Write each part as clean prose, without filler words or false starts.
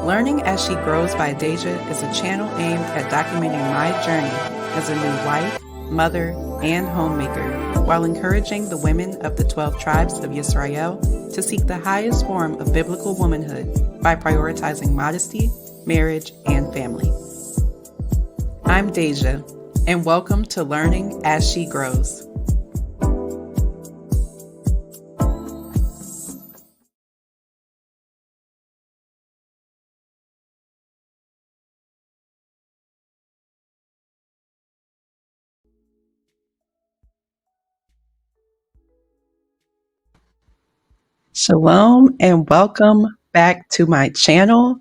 Learning as She Grows by Dejyah is a channel aimed at documenting my journey as a new wife, mother, and homemaker, while encouraging the women of the 12 tribes of Yisrael to seek the highest form of biblical womanhood by prioritizing modesty, marriage, and family. I'm Dejyah, and welcome to Learning as She Grows. Shalom and welcome back to my channel.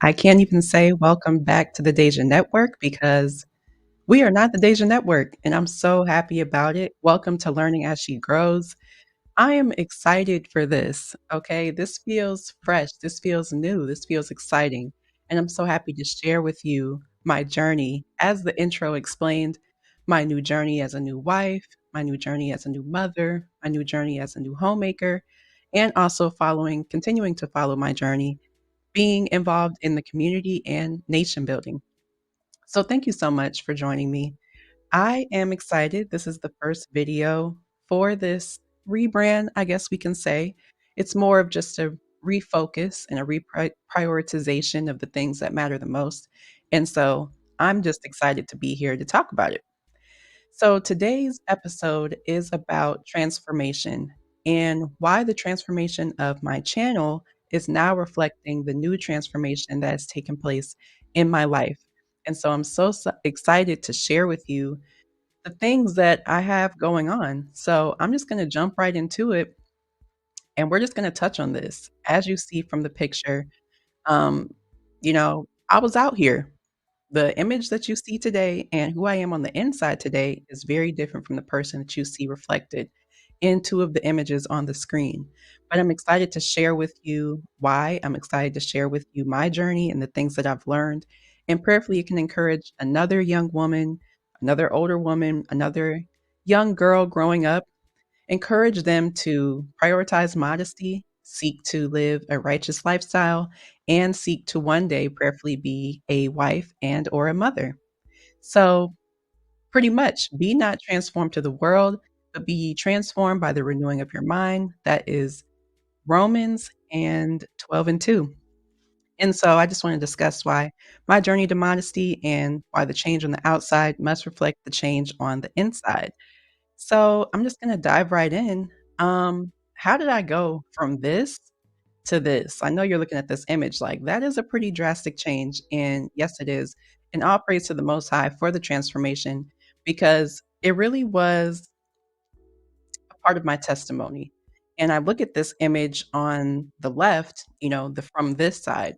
I can't even say welcome back to the Dejyah Network because we are not the Dejyah Network, and I'm so happy about it. Welcome to Learning as She Grows. I am excited for this. Okay, this feels fresh, this feels new, this feels exciting, and I'm so happy to share with you my journey. As the intro explained, my new journey as a new wife, my new journey as a new mother, my new journey as a new homemaker, and also continuing to follow my journey being involved in the community and nation building. So thank you so much for joining me. I am excited. This is the first video for this rebrand, I guess we can say. It's more of just a refocus and a reprioritization of the things that matter the most. And so I'm just excited to be here to talk about it. So today's episode is about transformation and why the transformation of my channel is now reflecting the new transformation that has taken place in my life. And so I'm so excited to share with you the things that I have going on. So I'm just going to jump right into it and we're just going to touch on this. As you see from the picture, um, I was out here. The image that you see today and who I am on the inside today is very different from the person that you see reflected in two of the images on the screen. But I'm excited to share with you why. I'm excited to share with you my journey and the things that I've learned. And prayerfully, it can encourage another young woman, another older woman, another young girl growing up, encourage them to prioritize modesty, seek to live a righteous lifestyle, and seek to one day prayerfully be a wife and or a mother. So pretty much be not transformed to the world, but be ye transformed by the renewing of your mind. That is Romans and 12 and 2. And so I just want to discuss why my journey to modesty and why the change on the outside must reflect the change on the inside. So I'm just going to dive right in. How did I go from this to this? I know you're looking at this image like that is a pretty drastic change. And yes, it is. And all praise to the Most High for the transformation because it really was a part of my testimony. And I look at this image on the left, the from this side,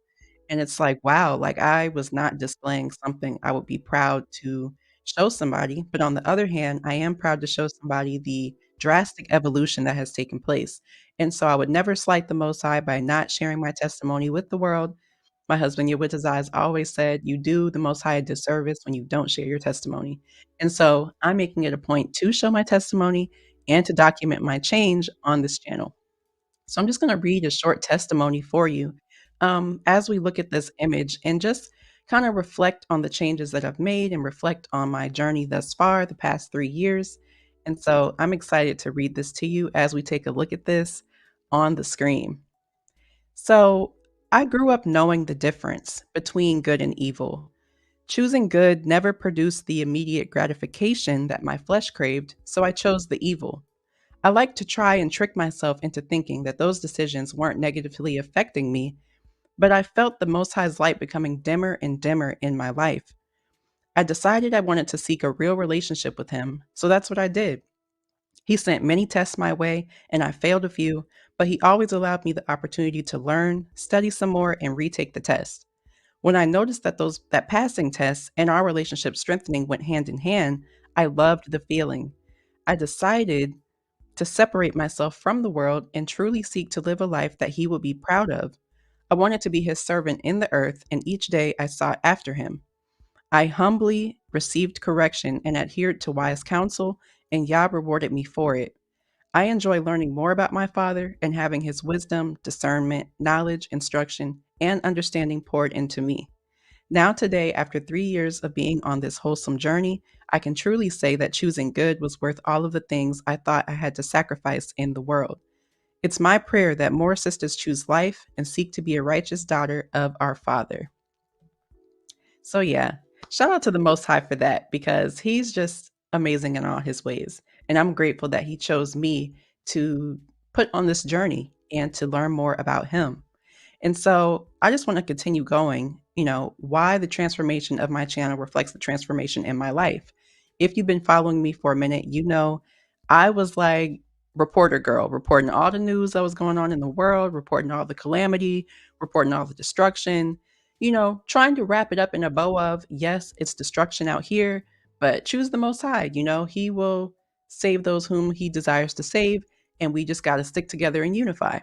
and it's like, wow, like I was not displaying something I would be proud to show somebody. But on the other hand, I am proud to show somebody the drastic evolution that has taken place. And so I would never slight the Most High by not sharing my testimony with the world. My husband, your with his eyes, always said, you do the Most High a disservice when you don't share your testimony. And so I'm making it a point to show my testimony and to document my change on this channel. So I'm just going to read a short testimony for you as we look at this image and just kind of reflect on the changes that I've made and reflect on my journey thus far, the past 3 years. And so I'm excited to read this to you as we take a look at this on the screen. So I grew up knowing the difference between good and evil. Choosing good never produced the immediate gratification that my flesh craved, so I chose the evil. I like to try and trick myself into thinking that those decisions weren't negatively affecting me, but I felt the Most High's light becoming dimmer and dimmer in my life. I decided I wanted to seek a real relationship with Him, so that's what I did. He sent many tests my way, and I failed a few, but He always allowed me the opportunity to learn, study some more, and retake the test. When I noticed that passing tests and our relationship strengthening went hand in hand, I loved the feeling. I decided to separate myself from the world and truly seek to live a life that He would be proud of. I wanted to be His servant in the earth, and each day I sought after Him. I humbly received correction and adhered to wise counsel, and Yah rewarded me for it. I enjoy learning more about my father and having his wisdom, discernment, knowledge, instruction, and understanding poured into me. Now, today, after 3 years of being on this wholesome journey, I can truly say that choosing good was worth all of the things I thought I had to sacrifice in the world. It's my prayer that more sisters choose life and seek to be a righteous daughter of our Father. So, yeah, shout out to the Most High for that because He's just amazing in all His ways. And I'm grateful that He chose me to put on this journey and to learn more about Him. And so I just want to continue going, why the transformation of my channel reflects the transformation in my life. If you've been following me for a minute, I was like reporter girl, reporting all the news that was going on in the world, reporting all the calamity, reporting all the destruction, trying to wrap it up in a bow of, yes, it's destruction out here, but choose the Most High. He will save those whom He desires to save. And we just got to stick together and unify,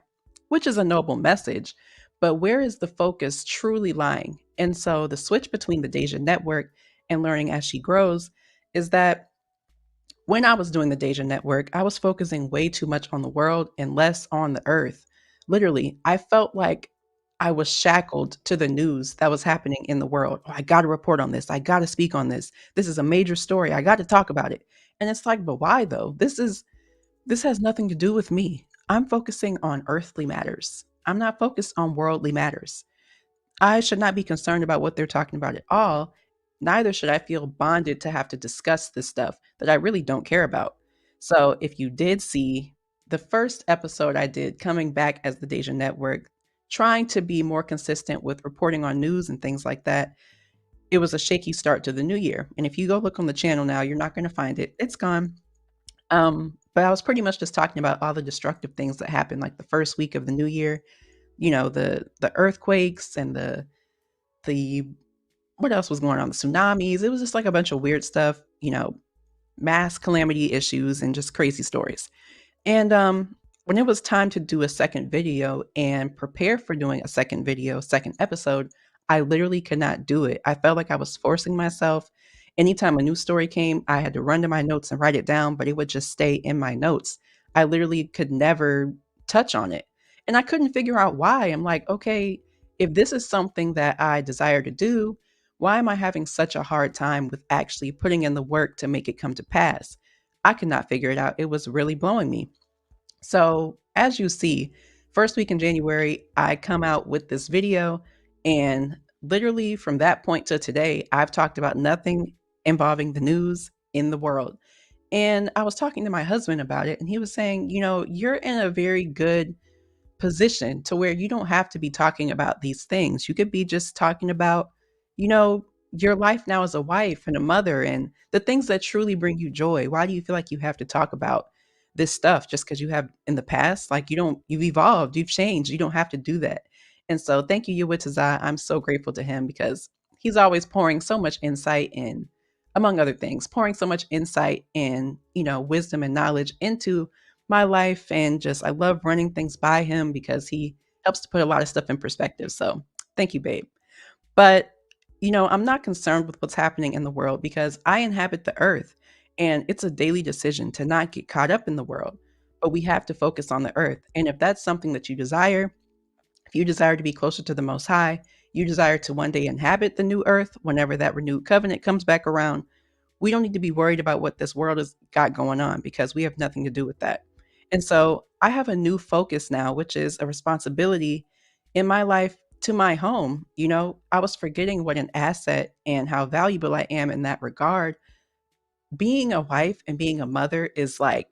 which is a noble message, but where is the focus truly lying? And so the switch between the Dejyah Network and learning as she grows is that when I was doing the Dejyah Network, I was focusing way too much on the world and less on the earth. Literally, I felt like I was shackled to the news that was happening in the world. Oh, I got to report on this. I got to speak on this. This is a major story. I got to talk about it. And it's like, but why though? This has nothing to do with me. I'm focusing on earthly matters. I'm not focused on worldly matters. I should not be concerned about what they're talking about at all. Neither should I feel bonded to have to discuss this stuff that I really don't care about. So, if you did see the first episode I did coming back as the Dejyah Network, trying to be more consistent with reporting on news and things like that, it was a shaky start to the new year. And if you go look on the channel now, you're not going to find it. It's gone. But I was pretty much just talking about all the destructive things that happened like the first week of the new year, the earthquakes and the what else was going on? The tsunamis. It was just like a bunch of weird stuff, mass calamity issues and just crazy stories. And when it was time to do a second video and prepare for doing a second video, second episode, I literally could not do it. I felt like I was forcing myself. Anytime a new story came, I had to run to my notes and write it down, but it would just stay in my notes. I literally could never touch on it. And I couldn't figure out why. I'm like, okay, if this is something that I desire to do, why am I having such a hard time with actually putting in the work to make it come to pass? I could not figure it out. It was really blowing me. So, as you see, first week in January, I come out with this video, and literally from that point to today, I've talked about nothing involving the news in the world. And I was talking to my husband about it, and he was saying, you're in a very good position to where you don't have to be talking about these things. You could be just talking about, you know, your life now as a wife and a mother and the things that truly bring you joy. Why do you feel like you have to talk about this stuff just because you have in the past? Like you've evolved, you've changed. You don't have to do that. And so thank you, Yawitazai. I'm so grateful to him because he's always pouring so much insight and among other things, pouring so much insight and, wisdom and knowledge into my life, and just I love running things by him because he helps to put a lot of stuff in perspective. So thank you, babe. But I'm not concerned with what's happening in the world because I inhabit the earth, and it's a daily decision to not get caught up in the world. But we have to focus on the earth. And if that's something that you desire, if you desire to be closer to the Most High, you desire to one day inhabit the new earth whenever that renewed covenant comes back around, we don't need to be worried about what this world has got going on because we have nothing to do with that. And so I have a new focus now, which is a responsibility in my life to my home. I was forgetting what an asset and how valuable I am in that regard. Being a wife and being a mother is like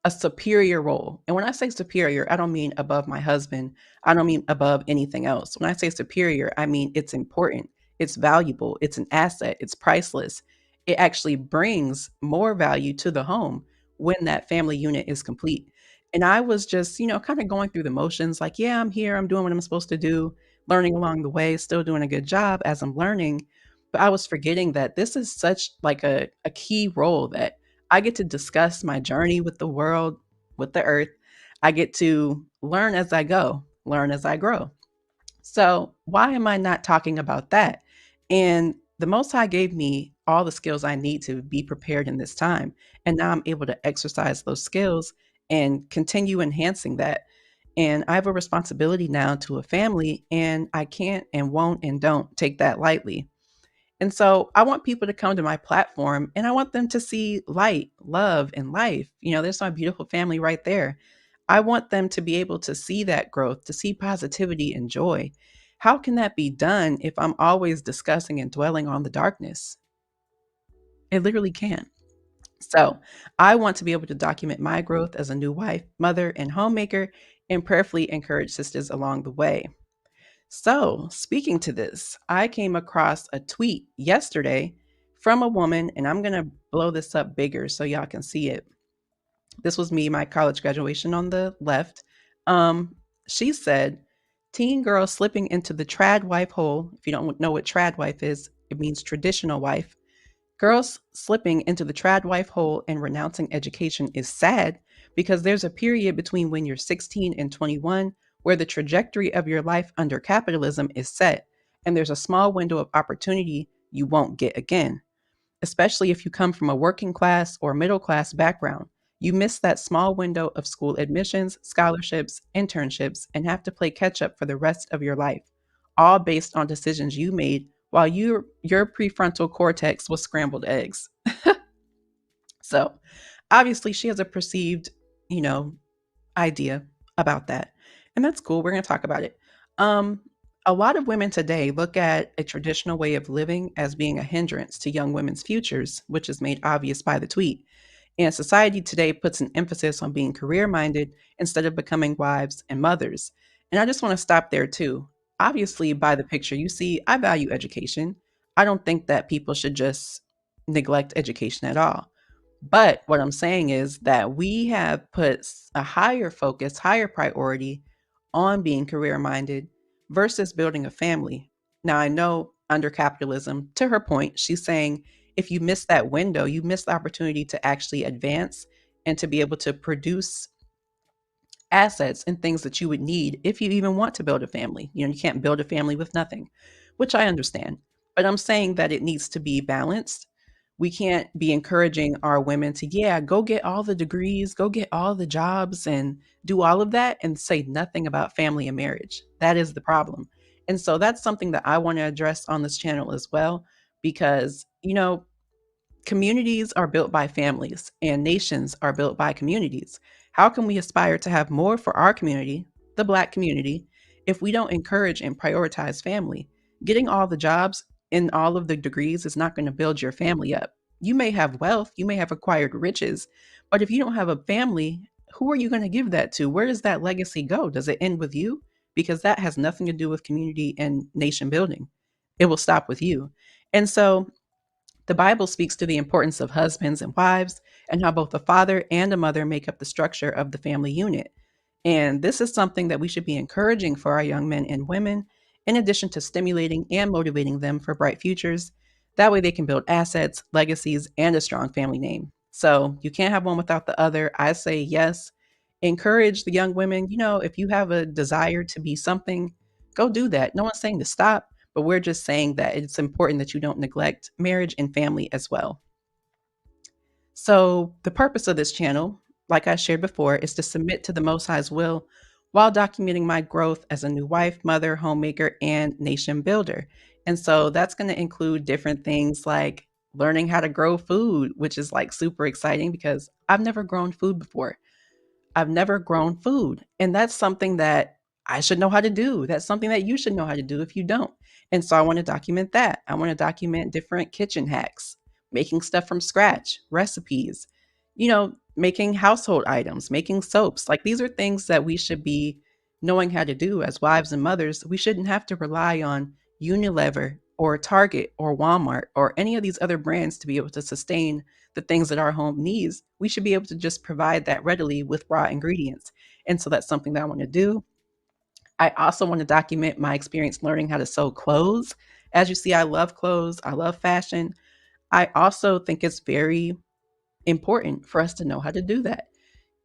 a superior role. And when I say superior, I don't mean above my husband. I don't mean above anything else. When I say superior, I mean it's important, it's valuable, it's an asset, it's priceless. It actually brings more value to the home when that family unit is complete. And I was just, kind of going through the motions like, yeah, I'm here, I'm doing what I'm supposed to do, learning along the way, still doing a good job as I'm learning. But I was forgetting that this is such like a key role that I get to discuss my journey with the world, with the earth. I get to learn as I go, learn as I grow. So, why am I not talking about that? And the Most High gave me all the skills I need to be prepared in this time. And now I'm able to exercise those skills and continue enhancing that. And I have a responsibility now to a family, and I can't and won't and don't take that lightly. And so I want people to come to my platform and I want them to see light, love, and life. There's my beautiful family right there. I want them to be able to see that growth, to see positivity and joy. How can that be done if I'm always discussing and dwelling on the darkness? It literally can't. So I want to be able to document my growth as a new wife, mother, and homemaker, and prayerfully encourage sisters along the way. So, speaking to this, I came across a tweet yesterday from a woman, and I'm going to blow this up bigger so y'all can see it. This was me, my college graduation on the left. Um, she said, teen girl slipping into the trad wife hole. If you don't know what trad wife is, it means traditional wife. Girls slipping into the trad wife hole and renouncing education is sad because there's a period between when you're 16 and 21 where the trajectory of your life under capitalism is set, and there's a small window of opportunity you won't get again. Especially if you come from a working class or middle class background. You miss that small window of school admissions, scholarships, internships, and have to play catch up for the rest of your life, all based on decisions you made while your prefrontal cortex was scrambled eggs. So, obviously she has a perceived, you know, idea about that. And that's cool. We're going to talk about it. Um, a lot of women today look at a traditional way of living as being a hindrance to young women's futures, which is made obvious by the tweet. And society today puts an emphasis on being career minded instead of becoming wives and mothers. And I just want to stop there too. Obviously, by the picture you see, I value education. I don't think that people should just neglect education at all. But what I'm saying is that we have put a higher focus, higher priority on being career minded versus building a family. Now, I know under capitalism, to her point, she's saying if you miss that window, you miss the opportunity to actually advance and to be able to produce assets and things that you would need if you even want to build a family. You can't build a family with nothing, which I understand. But I'm saying that it needs to be balanced. We can't be encouraging our women to, yeah, go get all the degrees, go get all the jobs and do all of that and say nothing about family and marriage. That is the problem. And so that's something that I want to address on this channel as well, because, communities are built by families and nations are built by communities. How can we aspire to have more for our community, the Black community, if we don't encourage and prioritize family? Getting all the jobs and all of the degrees is not going to build your family up. You may have wealth, you may have acquired riches, but if you don't have a family, who are you going to give that to? Where does that legacy go? Does it end with you? Because that has nothing to do with community and nation building. It will stop with you. And so the Bible speaks to the importance of husbands and wives and how both a father and a mother make up the structure of the family unit. And this is something that we should be encouraging for our young men and women, in addition to stimulating and motivating them for bright futures. That way they can build assets, legacies, and a strong family name. So you can't have one without the other. I say yes. Encourage the young women. If you have a desire to be something, go do that. No one's saying to stop, but we're just saying that it's important that you don't neglect marriage and family as well. So, the purpose of this channel, like I shared before, is to submit to the Most High's will while documenting my growth as a new wife, mother, homemaker, and nation builder. And so that's going to include different things like learning how to grow food, which is like super exciting because I've never grown food before. I've never grown food. And that's something that I should know how to do. That's something that you should know how to do if you don't. And so I want to document that. I want to document different kitchen hacks, making stuff from scratch, recipes, making household items, making soaps. Like these are things that we should be knowing how to do as wives and mothers. We shouldn't have to rely on Unilever or Target or Walmart or any of these other brands to be able to sustain the things that our home needs. We should be able to just provide that readily with raw ingredients. And so that's something that I want to do. I also want to document my experience learning how to sew clothes. As you see, I love clothes, I love fashion. I also think it's very important for us to know how to do that.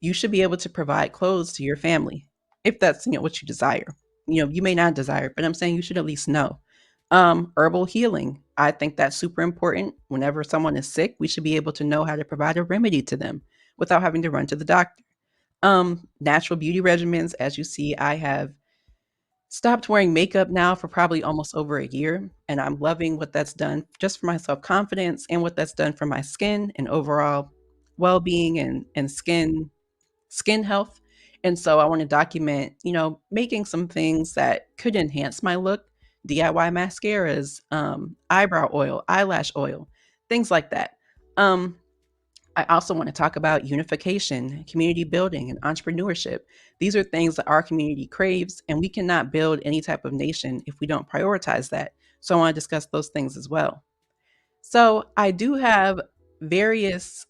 You should be able to provide clothes to your family if that's what you desire. You may not desire, but I'm saying you should at least know. Herbal healing. I think that's super important. Whenever someone is sick, we should be able to know how to provide a remedy to them without having to run to the doctor. Natural beauty regimens. As you see, I have stopped wearing makeup now for probably almost over a year, and I'm loving what that's done just for my self-confidence and what that's done for my skin and overall well-being and skin health. And so I want to document, making some things that could enhance my look, DIY mascaras, eyebrow oil, eyelash oil, things like that. Um, I also want to talk about unification, community building, and entrepreneurship. These are things that our community craves, and we cannot build any type of nation if we don't prioritize that. So I want to discuss those things as well. So I do have various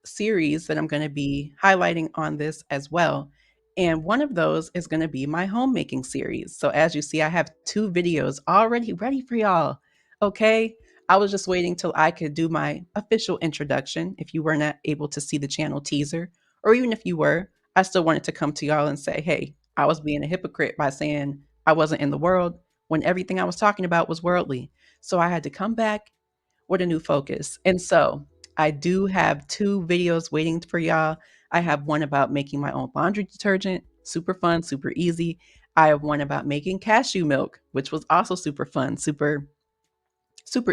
series that I'm going to be highlighting on this as well. And one of those is going to be my homemaking series. So as you see, I have two videos already ready for y'all. Okay. I was just waiting till I could do my official introduction. If you were not able to see the channel teaser, or even if you were, I still wanted to come to y'all and say, hey, I was being a hypocrite by saying I wasn't in the world when everything I was talking about was worldly. So I had to come back with a new focus. And so I do have two videos waiting for y'all. I have one about making my own laundry detergent, super fun, super easy. I have one about making cashew milk, which was also super fun, super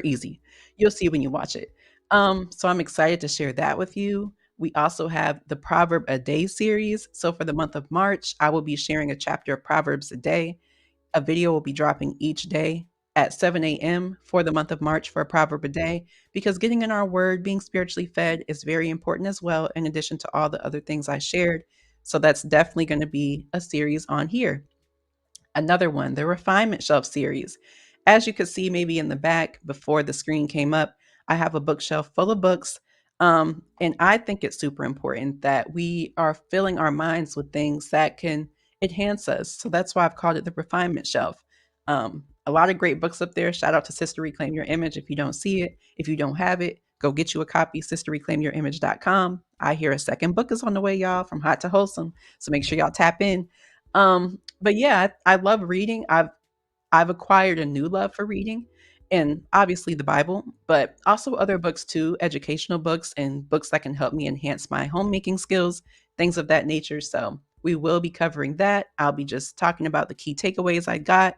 easy. You'll see when you watch it. So I'm excited to share that with you. We also have the Proverb a Day series. So for the month of March, I will be sharing a chapter of Proverbs a day. A video will be dropping each day at 7 a.m. for the month of March for a proverb a day, because getting in our word, being spiritually fed is very important as well, in addition to all the other things I shared. So that's definitely going to be a series on here. Another one, the Refinement Shelf series. As you could see, maybe in the back before the screen came up, I have a bookshelf full of books. And I think it's super important that we are filling our minds with things that can enhance us. So that's why I've called it the Refinement Shelf. A lot of great books up there. Shout out to Sister Reclaim Your Image. If you don't see it, if you don't have it, go get you a copy, sisterreclaimyourimage.com. I hear a second book is on the way, y'all, from hot to wholesome. So make sure y'all tap in. But yeah, I love reading. I've acquired a new love for reading, and obviously the Bible, but also other books too, educational books and books that can help me enhance my homemaking skills, things of that nature. So we will be covering that. I'll be just talking about the key takeaways I got.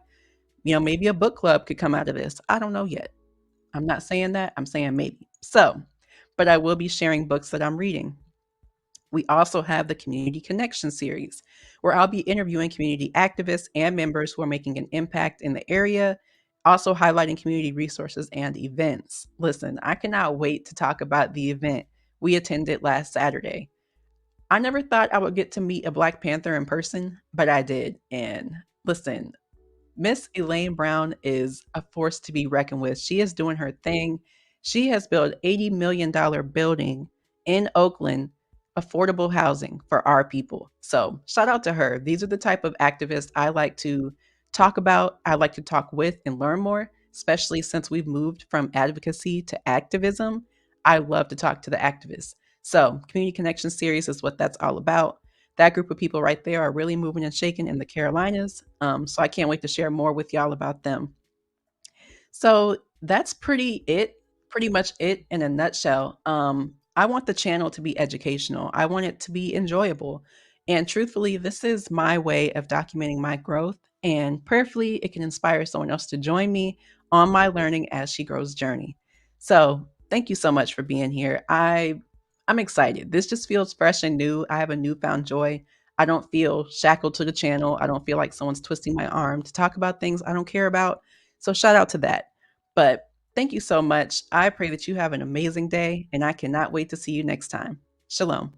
Maybe a book club could come out of this. I don't know yet. I'm not saying that. I'm saying maybe. So, but I will be sharing books that I'm reading. We also have the Community Connection series, where I'll be interviewing community activists and members who are making an impact in the area, also highlighting community resources and events. Listen, I cannot wait to talk about the event we attended last Saturday. I never thought I would get to meet a Black Panther in person, but I did. And listen, Miss Elaine Brown is a force to be reckoned with. She is doing her thing. She has built $80 million building in Oakland, affordable housing for our people. So shout out to her. These are the type of activists I like to talk about. I like to talk with and learn more, especially since we've moved from advocacy to activism. I love to talk to the activists. So Community Connection Series is what that's all about. That group of people right there are really moving and shaking in the Carolinas. So I can't wait to share more with y'all about them. So that's pretty much it in a nutshell. I want the channel to be educational. I want it to be enjoyable. And truthfully, this is my way of documenting my growth. And prayerfully, it can inspire someone else to join me on my learning as she grows journey. So thank you so much for being here. I'm excited. This just feels fresh and new. I have a newfound joy. I don't feel shackled to the channel. I don't feel like someone's twisting my arm to talk about things I don't care about. So shout out to that. But thank you so much. I pray that you have an amazing day, and I cannot wait to see you next time. Shalom.